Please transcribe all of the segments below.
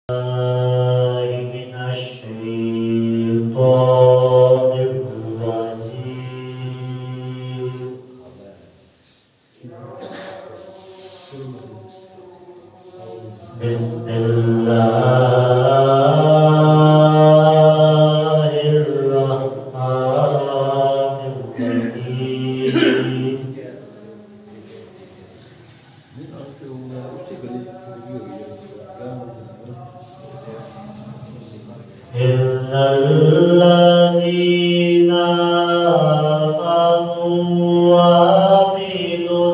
من الشيطان الرجيم. بسم الله الرحمن الرحيم. إن الذين آمنوا وعملوا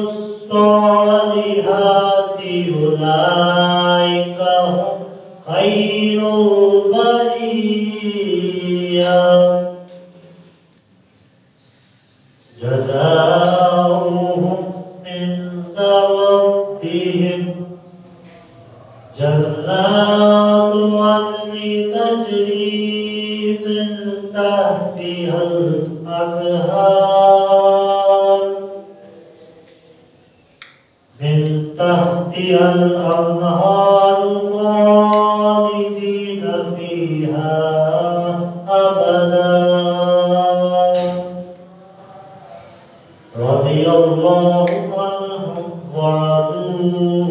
الصالحات أولئك هم خير البرية. جزاؤهم عند ربهم جنات عدن تجري من تحتها الأنهار خالدين فيها أبدا. رضي الله عنهم ورضوا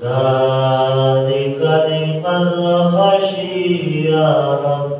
ذلك لمن خشي ربه.